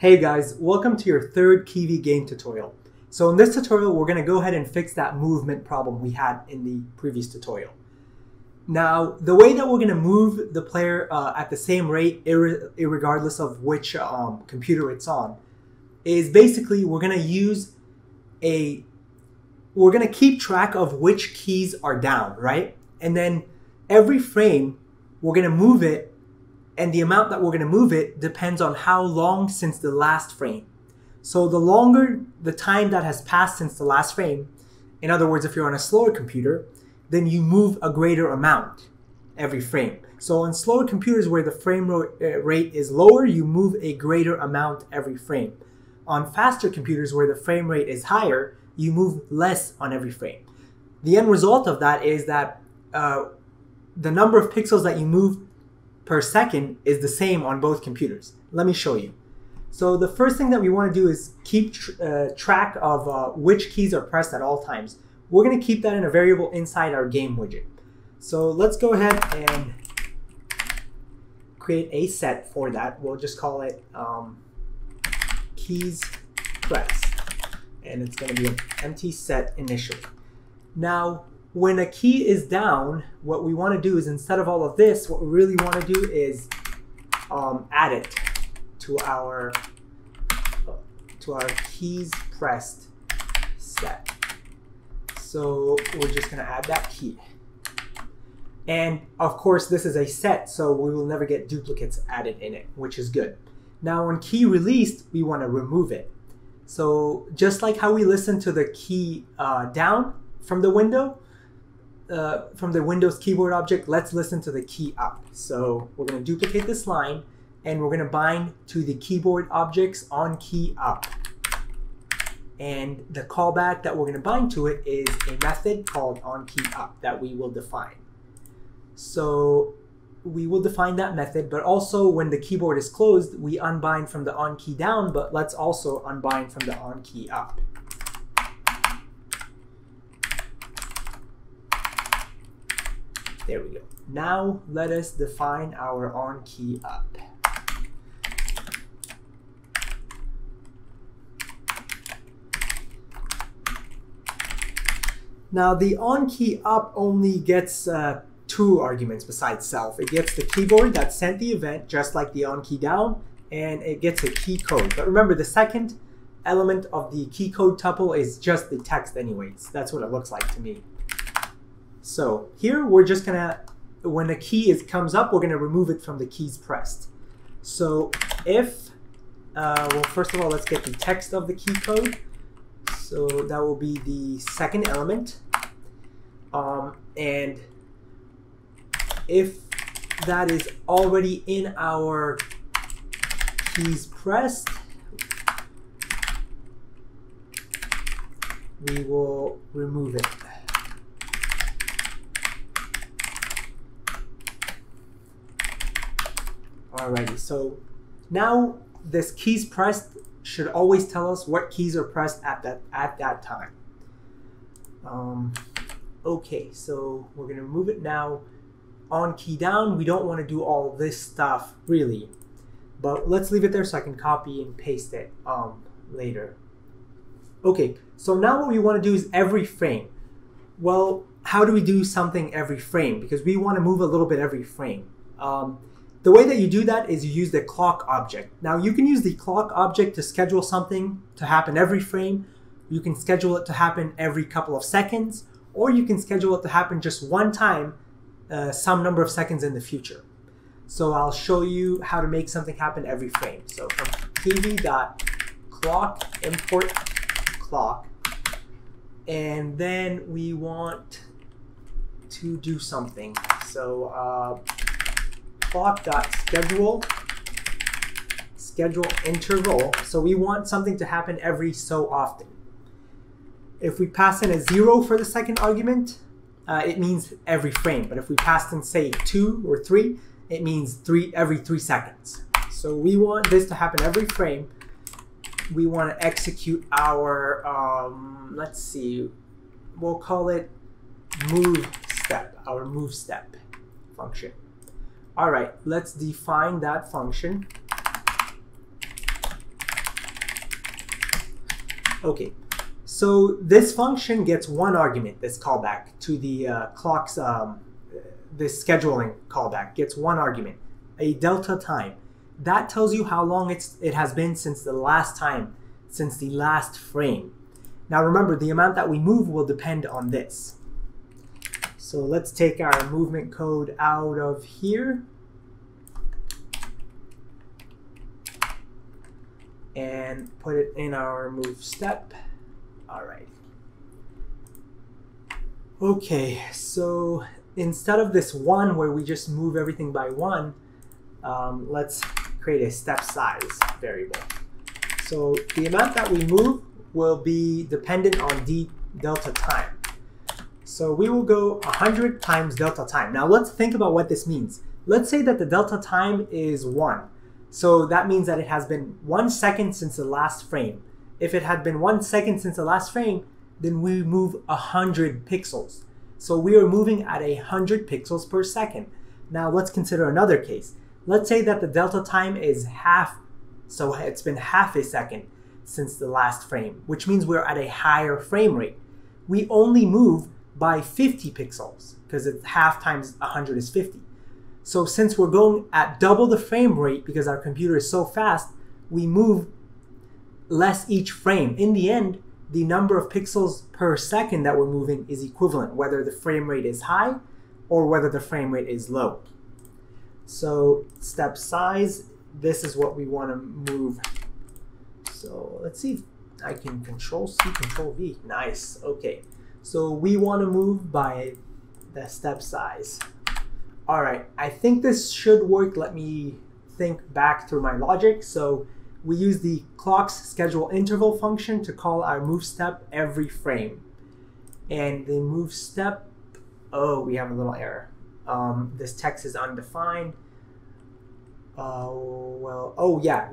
Hey guys, welcome to your third Kiwi game tutorial. So in this tutorial, we're going to go ahead and fix that movement problem we had in the previous tutorial. Now, the way that we're going to move the player at the same rate, irregardless of which computer it's on, is basically we're going to keep track of which keys are down, right? And then every frame, we're going to move it, and the amount that we're going to move it depends on how long since the last frame. So the longer the time that has passed since the last frame, in other words, if you're on a slower computer, then you move a greater amount every frame. So on slower computers where the frame rate is lower, you move a greater amount every frame. On faster computers where the frame rate is higher, you move less on every frame. The end result of that is that the number of pixels that you move per second is the same on both computers. Let me show you. So the first thing that we want to do is keep track of which keys are pressed at all times. We're going to keep that in a variable inside our game widget. So let's go ahead and create a set for that. We'll just call it keys pressed, and it's going to be an empty set initially. Now, when a key is down, what we want to do is, instead of all of this, what we really want to do is add it to our keys pressed set. So we're just going to add that key. And of course, this is a set, so we will never get duplicates added in it, which is good. Now, when key released, we want to remove it. So just like how we listen to the key down from the window, from the Windows keyboard object, let's listen to the key up. So we're going to duplicate this line, and we're going to bind to the keyboard objects on key up. And the callback that we're going to bind to it is a method called on key up that we will define. So we will define that method, but also when the keyboard is closed, we unbind from the on key down, but let's also unbind from the on key up. There we go. Now let us define our on key up. Now the on key up only gets two arguments besides self. It gets the keyboard that sent the event, just like the on key down, and it gets a key code. But remember, the second element of the key code tuple is just the text anyways. That's what it looks like to me. So here we're just gonna, when a key comes up, we're gonna remove it from the keys pressed. So if, well, first of all, let's get the text of the key code. So that will be the second element. And if that is already in our keys pressed, we will remove it. Alrighty, so now this keys pressed should always tell us what keys are pressed at that time. Okay, so we're going to remove it now. On key down, we don't want to do all this stuff really, but let's leave it there so I can copy and paste it later. Okay, so now what we want to do is every frame. Well, how do we do something every frame? Because we want to move a little bit every frame. The way that you do that is you use the clock object. Now you can use the clock object to schedule something to happen every frame. You can schedule it to happen every couple of seconds, or you can schedule it to happen just one time, some number of seconds in the future. So I'll show you how to make something happen every frame. So from kiwi.clock import clock, and then we want to do something. So clock.schedule interval. So we want something to happen every so often. If we pass in a 0 for the second argument, it means every frame. But if we pass in, say, 2 or 3, it means every 3 seconds. So we want this to happen every frame. We want to execute our, let's see, we'll call it move step, our move step function. All right, let's define that function. Okay, so this function gets one argument, this callback to the clock's, this scheduling callback gets one argument, a delta time. That tells you how long it has been since the last frame. Now remember, the amount that we move will depend on this. So let's take our movement code out of here and put it in our move step. All right. Okay, so instead of this one where we just move everything by one, let's create a step size variable. So the amount that we move will be dependent on delta time. So we will go 100 times delta time. Now let's think about what this means. Let's say that the delta time is 1. So that means that it has been 1 second since the last frame. If it had been 1 second since the last frame, then we move 100 pixels. So we are moving at 100 pixels per second. Now let's consider another case. Let's say that the delta time is half, so it's been half a second since the last frame, which means we're at a higher frame rate. We only move by 50 pixels because it's half times 100 is 50. So since we're going at double the frame rate because our computer is so fast, we move less each frame. In the end, the number of pixels per second that we're moving is equivalent, whether the frame rate is high or whether the frame rate is low. So step size, this is what we want to move. So let's see if I can Control C, Control V. Nice. Okay. So we want to move by the step size. All right. I think this should work. Let me think back through my logic. So we use the clock's schedule interval function to call our move step every frame. And the move step, oh, we have a little error. This text is undefined. Oh yeah,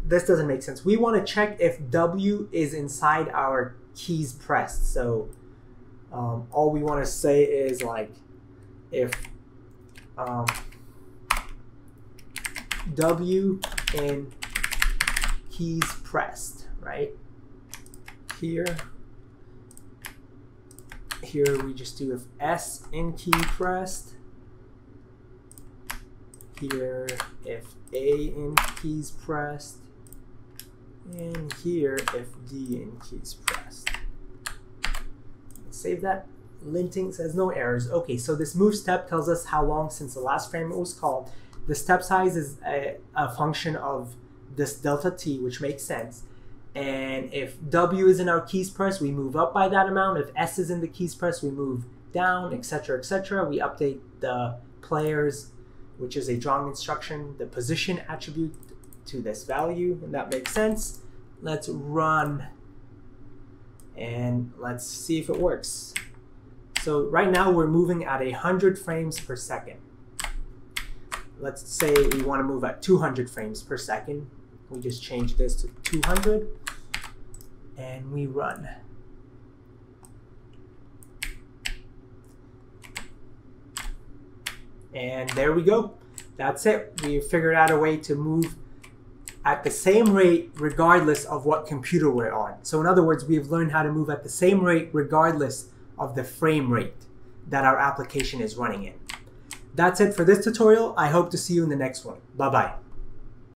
this doesn't make sense. We want to check if W is inside our keys pressed. So all we want to say is like if W in keys pressed, right? Here we just do if S in key pressed. Here if A in keys pressed. And here if D in keys pressed. Save that. Linting says no errors. Okay, so this move step tells us how long since the last frame it was called. The step size is a function of this delta t, which makes sense. And if W is in our keys press, we move up by that amount. If S is in the keys press, we move down, etc., etc. We update the players, which is a drawing instruction, the position attribute to this value, and that makes sense. Let's run and let's see if it works. So right now we're moving at 100 frames per second. Let's say we want to move at 200 frames per second. We just change this to 200 and we run. And there we go. That's it. We figured out a way to move at the same rate regardless of what computer we're on. So in other words, we've learned how to move at the same rate regardless of the frame rate that our application is running in. That's it for this tutorial. I hope to see you in the next one. Bye-bye.